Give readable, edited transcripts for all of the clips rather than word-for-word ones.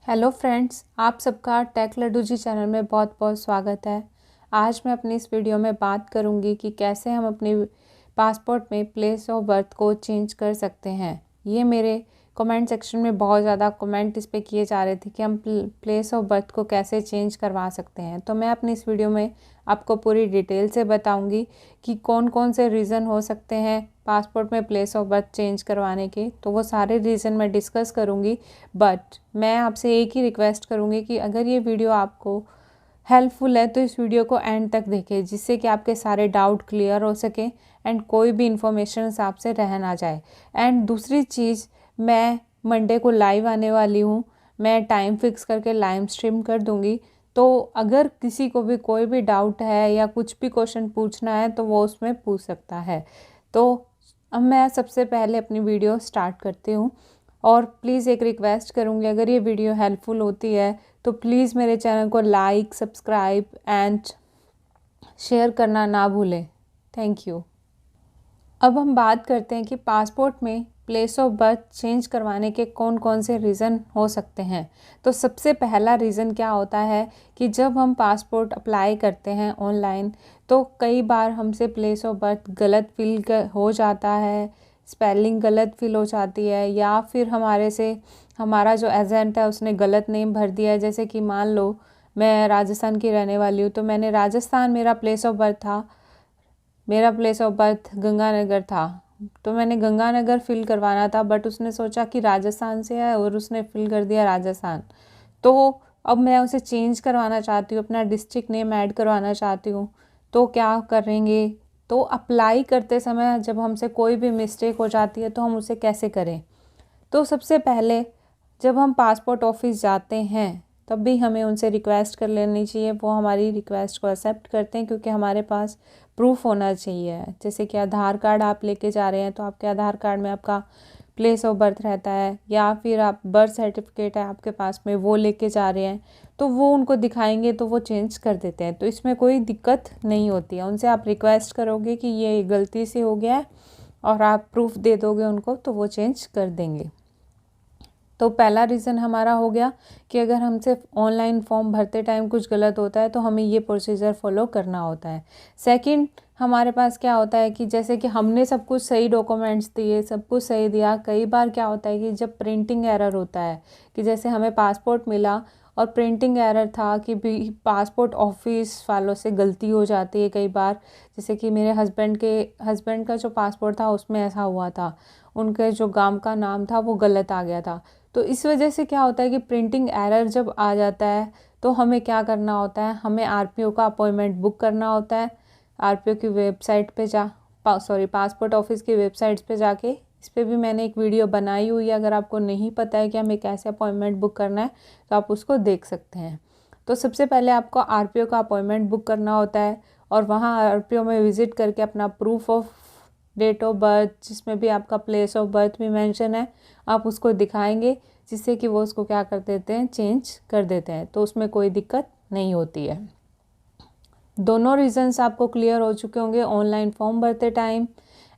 Hello friends, आप सबका take Laddu जी channel में बहुत बहुत स्वागत है। आज मैं अपनी इस वीडियो में बात करूंगी कि कैसे हम अपनी पासपोर्ट में प्लेस ऑफ बर्थ को चेंज कर सकते हैं। ये मेरे कमेंट सेक्शन में बहुत ज़्यादा कमेंट इस पे किए जा रहे थे कि हम प्लेस ऑफ बर्थ को कैसे चेंज करवा सकते हैं। तो मैं अपनी इस वीडियो में आपको पूरी डिटेल से बताऊंगी कि कौन कौन से रीज़न हो सकते हैं पासपोर्ट में प्लेस ऑफ बर्थ चेंज करवाने के। तो वो सारे रीज़न मैं डिस्कस करूंगी, बट मैं आपसे एक ही रिक्वेस्ट करूंगी कि अगर ये वीडियो आपको हेल्पफुल है तो इस वीडियो को एंड तक देखें, जिससे कि आपके सारे डाउट क्लियर हो सके एंड कोई भी इन्फॉर्मेशन आपसे रह ना जाए। एंड दूसरी चीज़, मैं मंडे को लाइव आने वाली हूँ। मैं टाइम फिक्स करके लाइव स्ट्रीम कर दूँगी, तो अगर किसी को भी कोई भी डाउट है या कुछ भी क्वेश्चन पूछना है तो वो उसमें पूछ सकता है। तो अब मैं सबसे पहले अपनी वीडियो स्टार्ट करती हूँ और प्लीज़ एक रिक्वेस्ट करूँगी, अगर ये वीडियो हेल्पफुल होती है तो प्लीज़ मेरे चैनल को लाइक, सब्सक्राइब एंड शेयर करना ना भूलें। Thank you. अब हम बात करते हैं कि पासपोर्ट में प्लेस ऑफ बर्थ चेंज करवाने के कौन कौन से रीज़न हो सकते हैं। तो सबसे पहला रीज़न क्या होता है कि जब हम पासपोर्ट अप्लाई करते हैं ऑनलाइन, तो कई बार हमसे प्लेस ऑफ बर्थ गलत फिल हो जाता है, स्पेलिंग गलत फिल हो जाती है, या फिर हमारा जो एजेंट है उसने गलत नेम भर दिया है। जैसे कि मान लो मैं राजस्थान की रहने वाली हूँ, तो मैंने राजस्थान मेरा प्लेस ऑफ बर्थ था, मेरा प्लेस ऑफ बर्थ गंगानगर था, तो मैंने गंगानगर फ़िल करवाना था, बट उसने सोचा कि राजस्थान से है और उसने फ़िल कर दिया राजस्थान। तो अब मैं उसे चेंज करवाना चाहती हूँ, अपना डिस्ट्रिक्ट नेम ऐड करवाना चाहती हूँ। तो क्या करेंगे? तो अप्लाई करते समय जब हमसे कोई भी मिस्टेक हो जाती है तो हम उसे कैसे करें? तो सबसे पहले जब हम पासपोर्ट ऑफिस जाते हैं तब भी हमें उनसे रिक्वेस्ट कर लेनी चाहिए। वो हमारी रिक्वेस्ट को एक्सेप्ट करते हैं, क्योंकि हमारे पास प्रूफ होना चाहिए। जैसे कि आधार कार्ड आप लेके जा रहे हैं तो आपके आधार कार्ड में आपका प्लेस ऑफ बर्थ रहता है, या फिर आप बर्थ सर्टिफिकेट है आपके पास में वो लेके जा रहे हैं, तो वो उनको दिखाएंगे तो वो चेंज कर देते हैं। तो इसमें कोई दिक्कत नहीं होती है। उनसे आप रिक्वेस्ट करोगे कि ये गलती से हो गया है और आप प्रूफ दे दोगे उनको, तो वो चेंज कर देंगे। तो पहला रीज़न हमारा हो गया कि अगर हमसे ऑनलाइन फॉर्म भरते टाइम कुछ गलत होता है तो हमें ये प्रोसीजर फॉलो करना होता है। सेकंड, हमारे पास क्या होता है कि जैसे कि हमने सब कुछ सही डॉक्यूमेंट्स दिए, सब कुछ सही दिया, कई बार क्या होता है कि जब प्रिंटिंग एरर होता है, कि जैसे हमें पासपोर्ट मिला और प्रिंटिंग एरर था कि भी पासपोर्ट ऑफिस वालों से गलती हो जाती है कई बार। जैसे कि मेरे हस्बैंड का जो पासपोर्ट था उसमें ऐसा हुआ था, उनके जो गांव का नाम था वो गलत आ गया था। तो इस वजह से क्या होता है कि प्रिंटिंग एरर जब आ जाता है तो हमें क्या करना होता है, हमें आरपीओ का अपॉइंटमेंट बुक करना होता है। आरपीओ की वेबसाइट पे पासपोर्ट ऑफिस की वेबसाइट्स पे जाके, इस पर भी मैंने एक वीडियो बनाई हुई है, अगर आपको नहीं पता है कि हमें कैसे अपॉइंटमेंट बुक करना है तो आप उसको देख सकते हैं। तो सबसे पहले आपको आरपीओ का अपॉइंटमेंट बुक करना होता है और वहाँ आरपीओ में विज़िट करके अपना proof of date of birth, जिसमें भी आपका प्लेस ऑफ बर्थ भी मेंशन है, आप उसको दिखाएंगे, जिससे कि वो उसको क्या कर देते हैं, चेंज कर देते हैं। तो उसमें कोई दिक्कत नहीं होती है। दोनों रीज़न्स आपको क्लियर हो चुके होंगे ऑनलाइन फॉर्म भरते टाइम।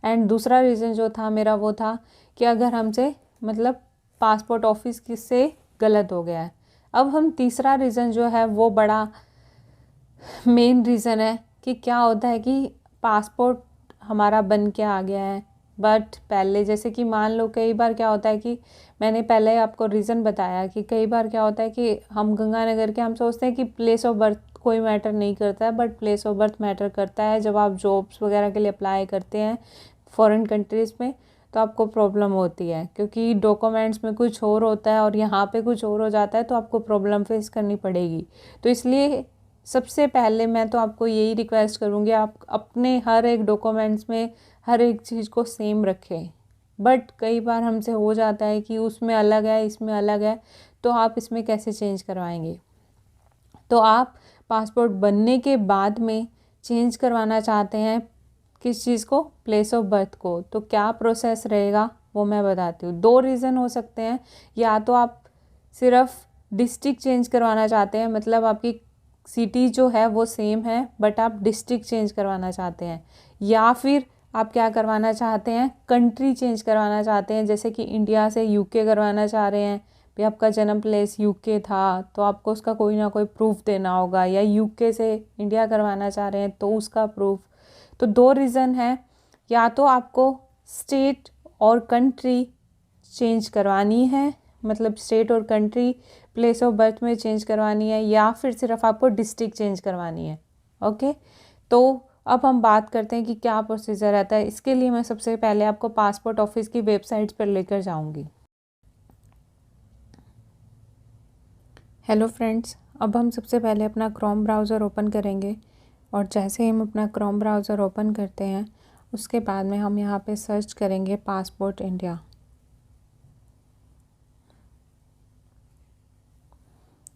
एंड दूसरा रीज़न जो था मेरा वो था कि अगर हमसे पासपोर्ट ऑफिस से गलत हो गया है। अब हम तीसरा रीज़न जो है वो बड़ा मेन रीज़न है कि क्या होता है कि पासपोर्ट हमारा बन के आ गया है, बट पहले जैसे कि मान लो कई बार क्या होता है कि मैंने पहले आपको रीज़न बताया कि कई बार क्या होता है कि हम गंगानगर के, हम सोचते हैं कि प्लेस ऑफ बर्थ कोई मैटर नहीं करता है, but place of birth matter करता है। जब आप जॉब्स वगैरह के लिए अप्लाई करते हैं फॉरेन कंट्रीज़ में तो आपको प्रॉब्लम होती है, क्योंकि डॉक्यूमेंट्स में कुछ और होता है और यहाँ पे कुछ और हो जाता है, तो आपको प्रॉब्लम फेस करनी पड़ेगी। तो इसलिए सबसे पहले मैं तो आपको यही रिक्वेस्ट करूँगी, आप अपने हर एक डॉक्यूमेंट्स में हर एक चीज़ को सेम रखें। बट कई बार हमसे हो जाता है कि उसमें अलग है, इसमें अलग है, तो आप इसमें कैसे चेंज करवाएंगे? तो आप पासपोर्ट बनने के बाद में चेंज करवाना चाहते हैं किस चीज़ को, प्लेस ऑफ बर्थ को, तो क्या प्रोसेस रहेगा वो मैं बताती हूँ। दो रीज़न हो सकते हैं, या तो आप सिर्फ डिस्ट्रिक्ट चेंज करवाना चाहते हैं, मतलब आपकी सिटी जो है वो सेम है बट आप डिस्ट्रिक्ट चेंज करवाना चाहते हैं, या फिर आप क्या करवाना चाहते हैं, कंट्री चेंज करवाना चाहते हैं, जैसे कि इंडिया से यूके करवाना चाह रहे हैं, भी आपका जन्म प्लेस यूके था तो आपको उसका कोई ना कोई प्रूफ देना होगा, या यूके से इंडिया करवाना चाह रहे हैं तो उसका प्रूफ। तो दो रीज़न है, या तो आपको स्टेट और कंट्री चेंज करवानी है, मतलब स्टेट और कंट्री प्लेस ऑफ बर्थ में चेंज करवानी है, या फिर सिर्फ आपको डिस्ट्रिक्ट चेंज करवानी है। ओके, तो अब हम बात करते हैं कि क्या प्रोसीजर रहता है। इसके लिए मैं सबसे पहले आपको पासपोर्ट ऑफिस की वेबसाइट पर लेकर जाऊंगी। हेलो फ्रेंड्स, अब हम सबसे पहले अपना क्रोम ब्राउज़र ओपन करेंगे, और जैसे ही हम अपना क्रोम ब्राउज़र ओपन करते हैं उसके बाद में हम यहाँ पे सर्च करेंगे पासपोर्ट इंडिया।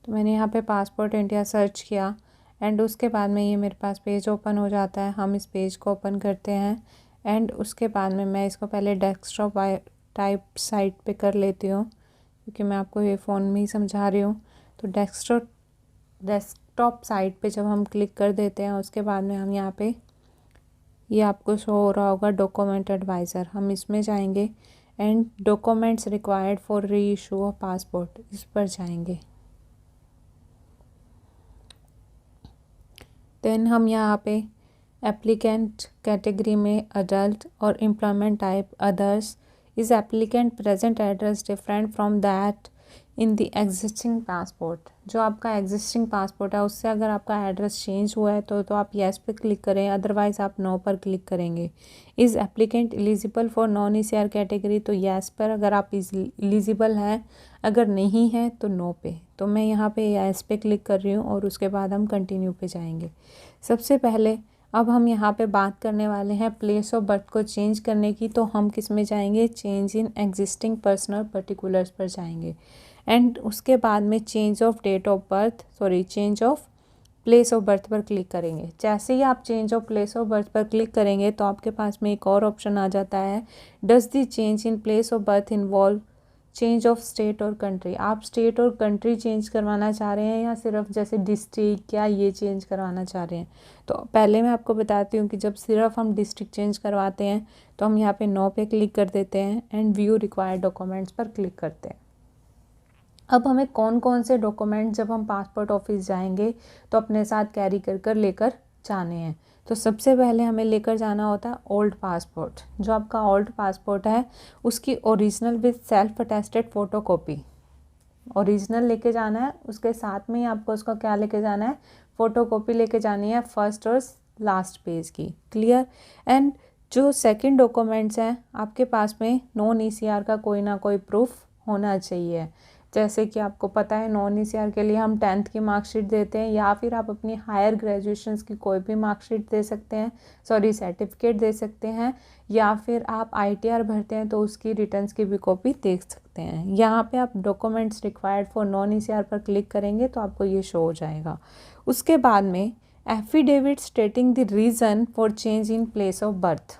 तो मैंने यहाँ पे पासपोर्ट इंडिया सर्च किया एंड उसके बाद में ये मेरे पास पेज ओपन हो जाता है। हम इस पेज को ओपन करते हैं एंड उसके बाद में मैं इसको पहले डेस्कटॉप टाइप साइट पे कर लेती हूँ, क्योंकि मैं आपको ये फ़ोन में ही समझा रही हूँ। तो डेस्कटॉप साइट पे जब हम क्लिक कर देते हैं उसके बाद में हम यहाँ पे ये आपको शो हो रहा होगा डॉक्यूमेंट एडवाइज़र, हम इसमें जाएंगे एंड डॉक्यूमेंट्स रिक्वायर्ड फॉर री इशू ऑफ पासपोर्ट, इस पर जाएंगे। देन हम यहाँ पे एप्लीकेंट कैटेगरी में अडल्ट और employment type others, is applicant present address different from that in the existing passport. जो आपका एग्जिस्टिंग पासपोर्ट है उससे अगर आपका एड्रेस चेंज हुआ है तो आप येस पे क्लिक करें, अदरवाइज़ आप नो पर क्लिक करेंगे। Is applicant eligible for non ECR category, तो येस पर अगर आप एलिजिबल हैं, अगर नहीं है तो नो पे। तो मैं यहाँ पे येस पे क्लिक कर रही हूँ और उसके बाद हम कंटिन्यू पे जाएंगे। सबसे पहले अब हम यहाँ पे बात करने वाले हैं प्लेस ऑफ बर्थ को चेंज करने की। तो हम किस में जाएंगे, change in existing personal particulars पर जाएंगे एंड उसके बाद में change of date of birth change of place of birth पर क्लिक करेंगे। जैसे ही आप change of place of birth पर क्लिक करेंगे तो आपके पास में एक और ऑप्शन आ जाता है, does the change in place of birth involve change of state और कंट्री। आप स्टेट और कंट्री चेंज करवाना चाह रहे हैं या सिर्फ जैसे डिस्ट्रिक्ट क्या ये चेंज करवाना चाह रहे हैं। तो पहले मैं आपको बताती हूँ कि जब सिर्फ हम डिस्ट्रिक्ट चेंज करवाते हैं तो हम यहाँ पे नो पे क्लिक कर देते हैं एंड व्यू रिक्वायर्ड डॉक्यूमेंट्स पर क्लिक करते हैं। अब हमें कौन कौन से डॉक्यूमेंट जब हम पासपोर्ट ऑफिस जाएंगे तो अपने साथ कैरी कर लेकर जाने हैं। तो सबसे पहले हमें लेकर जाना होता है ओल्ड पासपोर्ट। जो आपका ओल्ड पासपोर्ट है उसकी original with self attested photocopy original लेके जाना है। उसके साथ में ही आपको उसका क्या लेके जाना है, फ़ोटोकॉपी लेके जानी है फर्स्ट और लास्ट पेज की। क्लियर। एंड जो सेकंड डॉक्यूमेंट्स हैं आपके पास में नॉन ईसीआर का कोई ना कोई प्रूफ होना चाहिए। जैसे कि आपको पता है नॉन ईसीआर के लिए हम 10th की मार्कशीट देते हैं, या फिर आप अपनी हायर ग्रेजुएशंस की कोई भी मार्कशीट दे सकते हैं, सर्टिफिकेट दे सकते हैं, या फिर आप आईटीआर भरते हैं तो उसकी रिटर्न्स की भी कॉपी देख सकते हैं। यहाँ पे आप documents required for non ECR पर क्लिक करेंगे तो आपको ये शो हो जाएगा। उसके बाद में affidavit stating the reason for change in place of birth.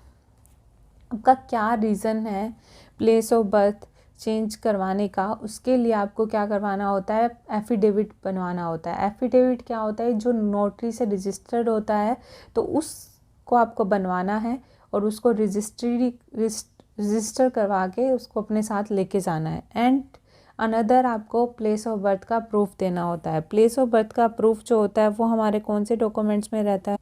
आपका क्या रीज़न है प्लेस ऑफ बर्थ चेंज करवाने का, उसके लिए आपको क्या करवाना होता है, एफिडेविट बनवाना होता है। एफिडेविट क्या होता है, जो नोटरी से रजिस्टर्ड होता है तो उसको आपको बनवाना है और उसको रजिस्टर करवा के उसको अपने साथ लेके जाना है। एंड अनदर आपको प्लेस ऑफ बर्थ का प्रूफ देना होता है। प्लेस ऑफ बर्थ का प्रूफ जो होता है वो हमारे कौन से डॉक्यूमेंट्स में रहता है,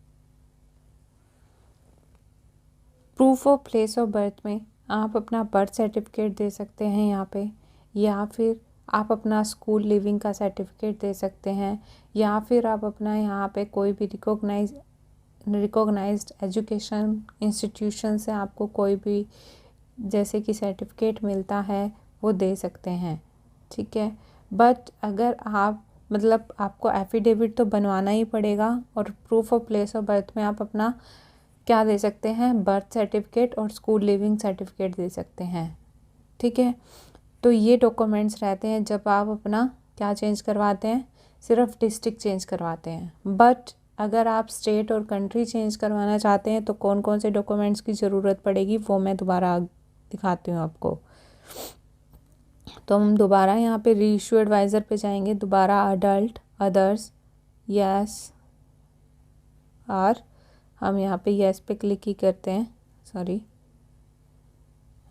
proof of place of birth में आप अपना बर्थ सर्टिफिकेट दे सकते हैं यहाँ पे, या फिर आप अपना स्कूल लिविंग का सर्टिफिकेट दे सकते हैं, या फिर आप अपना यहाँ पे कोई भी रिकॉग्नाइज्ड एजुकेशन इंस्टीट्यूशन से आपको कोई भी जैसे कि सर्टिफिकेट मिलता है वो दे सकते हैं। ठीक है। बट अगर आप मतलब आपको एफिडेविट तो बनवाना ही पड़ेगा, और proof of place of birth में आप अपना क्या दे सकते हैं, बर्थ सर्टिफिकेट और स्कूल लिविंग सर्टिफिकेट दे सकते हैं। ठीक है। तो ये डॉक्यूमेंट्स रहते हैं जब आप अपना क्या चेंज करवाते हैं, सिर्फ डिस्ट्रिक्ट चेंज करवाते हैं। बट अगर आप स्टेट और कंट्री चेंज करवाना चाहते हैं तो कौन कौन से डॉक्यूमेंट्स की ज़रूरत पड़ेगी वो मैं दोबारा दिखाती हूँ आपको। तो हम दोबारा यहाँ पे री इशू एडवाइज़र पे जाएंगे, दोबारा अडल्ट अदर्स यस, और हम यहाँ पे येस पे क्लिक ही करते हैं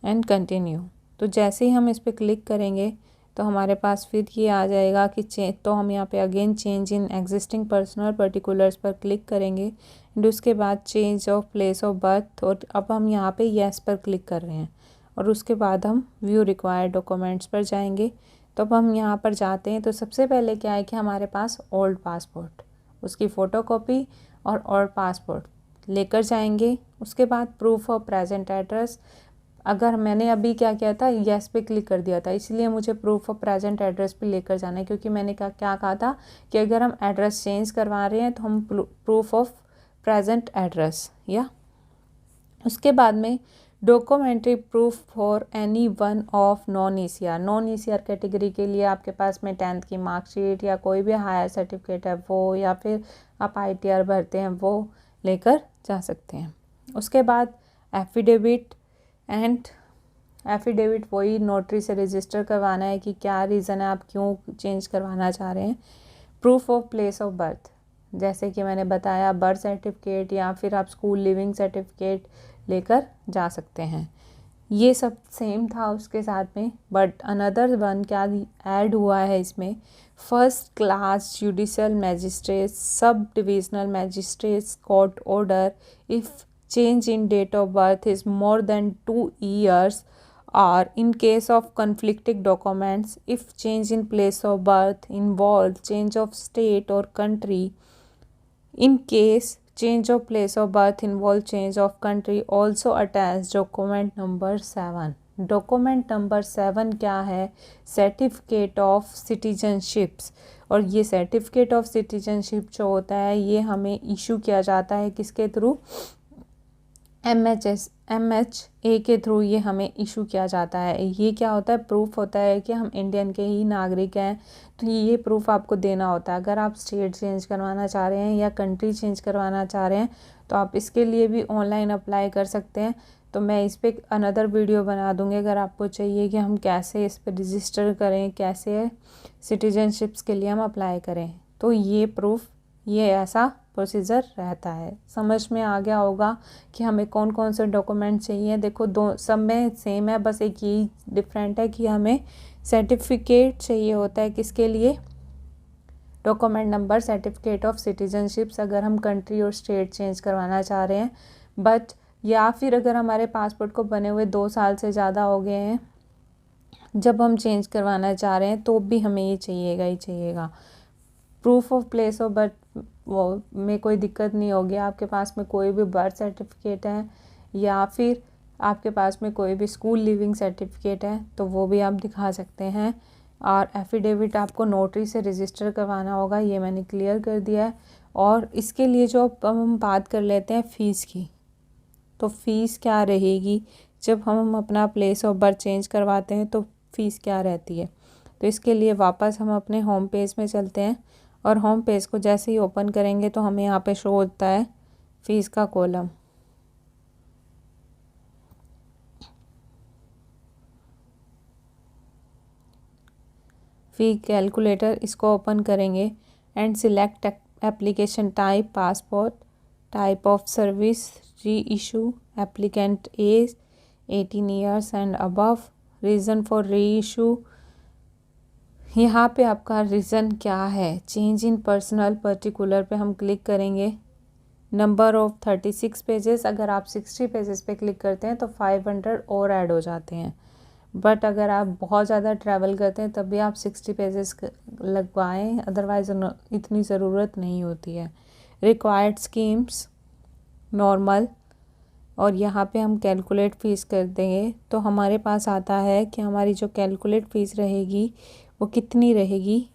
एंड कंटिन्यू। तो जैसे ही हम इस पे क्लिक करेंगे तो हमारे पास फिर ये आ जाएगा कि तो हम यहाँ पे again change in existing personal particulars पर क्लिक करेंगे एंड उसके बाद change of place of birth, और अब हम यहाँ पे येस पर क्लिक कर रहे हैं और उसके बाद हम व्यू रिक्वायर्ड डॉक्यूमेंट्स पर जाएंगे। तो अब हम यहाँ पर जाते हैं तो सबसे पहले क्या है कि हमारे पास ओल्ड पासपोर्ट, उसकी फ़ोटोकॉपी और ओल्ड पासपोर्ट लेकर जाएंगे। उसके बाद प्रूफ ऑफ प्रेजेंट एड्रेस, अगर मैंने अभी क्या किया था, येस पे क्लिक कर दिया था, इसलिए मुझे प्रूफ ऑफ प्रेजेंट एड्रेस भी लेकर जाना है, क्योंकि मैंने क्या कहा था कि अगर हम एड्रेस चेंज करवा रहे हैं तो हम प्रूफ ऑफ प्रेजेंट एड्रेस, या उसके बाद में documentary proof for any one of non ECR. Non ECR category के लिए आपके पास में 10th की मार्कशीट या कोई भी हायर सर्टिफिकेट है वो, या फिर आप ITR भरते हैं वो लेकर जा सकते हैं। उसके बाद एफिडेविट, एंड एफिडेविट वही नोटरी से रजिस्टर करवाना है कि क्या रीज़न है, आप क्यों चेंज करवाना चाह रहे हैं। Proof of place of birth, जैसे कि मैंने बताया बर्थ सर्टिफिकेट या फिर आप स्कूल लिविंग सर्टिफिकेट लेकर जा सकते हैं। ये सब सेम था उसके साथ में, बट अनदर वन क्या ऐड हुआ है इसमें, first class judicial magistrate, sub divisional magistrates court order if change in date of birth is more than 2 years, or in case of conflicting documents, if change in place of birth involves change of state or country, in case change of place of birth involves change of country, also attach document number 7। Document number 7 क्या है, certificate of citizenships, और ये certificate of citizenship जो होता है ये हमें issue किया जाता है किसके थ्रू, MHA के थ्रू ये हमें इशू किया जाता है। ये क्या होता है, प्रूफ होता है कि हम इंडियन के ही नागरिक हैं, तो ये प्रूफ आपको देना होता है। अगर आप स्टेट चेंज करवाना चाह रहे हैं या कंट्री चेंज करवाना चाह रहे हैं तो आप इसके लिए भी ऑनलाइन अप्लाई कर सकते हैं। तो मैं इस पर अनदर वीडियो बना दूँगी अगर आपको चाहिए कि हम कैसे इस पर रजिस्टर करें, कैसे सिटीजनशिप्स के लिए हम अप्लाई करें। तो ये प्रूफ, ये ऐसा प्रोसीजर रहता है। समझ में आ गया होगा कि हमें कौन कौन से डॉक्यूमेंट चाहिए। देखो दो सब में सेम है, बस एक ही डिफरेंट है कि हमें सर्टिफिकेट चाहिए होता है किसके लिए, document number certificate of citizenships अगर हम कंट्री और स्टेट चेंज करवाना चाह रहे हैं। बट या फिर अगर हमारे पासपोर्ट को बने हुए 2 साल से ज़्यादा हो गए हैं जब हम चेंज करवाना चाह रहे हैं तो भी हमें ये चाहिएगा ही चाहिएगा। Proof of place of birth वो में कोई दिक्कत नहीं होगी, आपके पास में कोई भी बर्थ सर्टिफिकेट है या फिर आपके पास में कोई भी स्कूल लिविंग सर्टिफिकेट है तो वो भी आप दिखा सकते हैं। और एफिडेविट आपको नोटरी से रजिस्टर करवाना होगा, ये मैंने क्लियर कर दिया है। और इसके लिए जो हम बात कर लेते हैं फ़ीस की, तो फ़ीस क्या रहेगी जब हम अपना प्लेस ऑफ बर्थ चेंज करवाते हैं तो फ़ीस क्या रहती है। तो इसके लिए वापस हम अपने होम पेज में चलते हैं और होम पेज को जैसे ही ओपन करेंगे तो हमें यहाँ पे शो होता है फ़ीस का कॉलम। फ़ी कैलकुलेटर, इसको ओपन करेंगे and select application type passport, type of service reissue, applicant age 18 years and above, reason for reissue, यहाँ पे आपका रीज़न क्या है, चेंज इन पर्सनल पर्टिकुलर पे हम क्लिक करेंगे। नंबर ऑफ 36 पेजेस, अगर आप 60 पेजेस पे क्लिक करते हैं तो 500 और ऐड हो जाते हैं। बट अगर आप बहुत ज़्यादा ट्रैवल करते हैं तब भी आप 60 पेजेस लगवाएं, अदरवाइज इतनी ज़रूरत नहीं होती है। रिक्वायर्ड स्कीम्स नॉर्मल, और यहाँ पे हम कैलकुलेट फ़ीस कर देंगे तो हमारे पास आता है कि हमारी जो कैलकुलेट फ़ीस रहेगी वो कितनी रहेगी,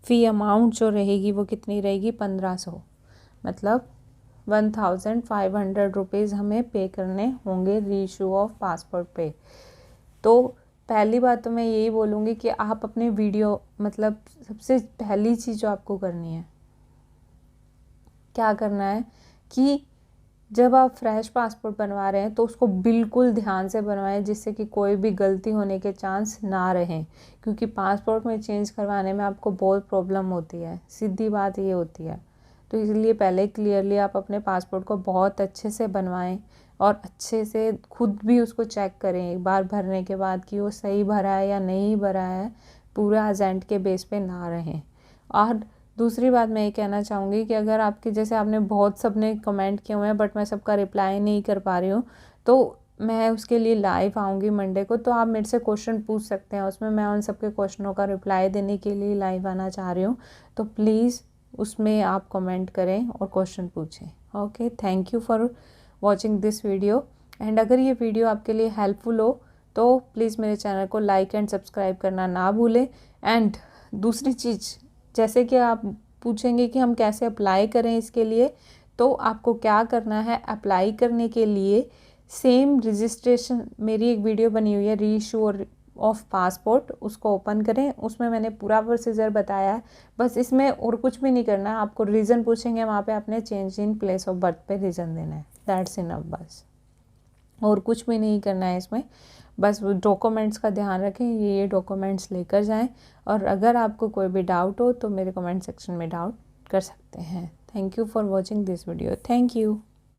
फ़ी अमाउंट जो रहेगी वो कितनी रहेगी, 1500, मतलब 1500 रुपीज़ हमें पे करने होंगे रीइशू ऑफ पासपोर्ट पे। तो पहली बात तो मैं यही बोलूँगी कि आप अपने वीडियो, मतलब सबसे पहली चीज़ जो आपको करनी है, क्या करना है कि जब आप फ्रेश पासपोर्ट बनवा रहे हैं तो उसको बिल्कुल ध्यान से बनवाएं जिससे कि कोई भी गलती होने के चांस ना रहें, क्योंकि पासपोर्ट में चेंज करवाने में आपको बहुत प्रॉब्लम होती है, सीधी बात ये होती है। तो इसलिए पहले क्लियरली आप अपने पासपोर्ट को बहुत अच्छे से बनवाएं और अच्छे से खुद भी उसको चेक करें एक बार भरने के बाद कि वो सही भरा है या नहीं भरा है, पूरा एजेंट के बेस पे ना रहें। और दूसरी बात मैं ये कहना चाहूँगी कि अगर आपके जैसे आपने बहुत सबने कमेंट किए हुए हैं बट मैं सबका रिप्लाई नहीं कर पा रही हूँ, तो मैं उसके लिए लाइव आऊँगी मंडे को, तो आप मेरे से क्वेश्चन पूछ सकते हैं उसमें, मैं उन सबके क्वेश्चनों का रिप्लाई देने के लिए लाइव आना चाह रही हूँ। तो प्लीज़ उसमें आप कमेंट करें और क्वेश्चन पूछें। Okay, thank you for watching this video. And अगर ये वीडियो आपके लिए हेल्पफुल हो तो प्लीज़ मेरे चैनल को लाइक एंड सब्सक्राइब करना ना भूलें। एंड दूसरी चीज़, जैसे कि आप पूछेंगे कि हम कैसे अप्लाई करें इसके लिए, तो आपको क्या करना है, अप्लाई करने के लिए सेम रजिस्ट्रेशन मेरी एक वीडियो बनी हुई है री इशू ऑफ पासपोर्ट, उसको ओपन करें, उसमें मैंने पूरा प्रोसीजर बताया है। बस इसमें और कुछ भी नहीं करना है, आपको रीज़न पूछेंगे वहाँ पे आपने change in place of birth पे रीज़न देना है, दैट्स इनफ बस, और कुछ भी नहीं करना है इसमें। बस डॉक्यूमेंट्स का ध्यान रखें, ये डॉक्यूमेंट्स लेकर जाएं। और अगर आपको कोई भी डाउट हो तो मेरे कमेंट सेक्शन में डाउट कर सकते हैं। Thank you for watching this video. Thank you.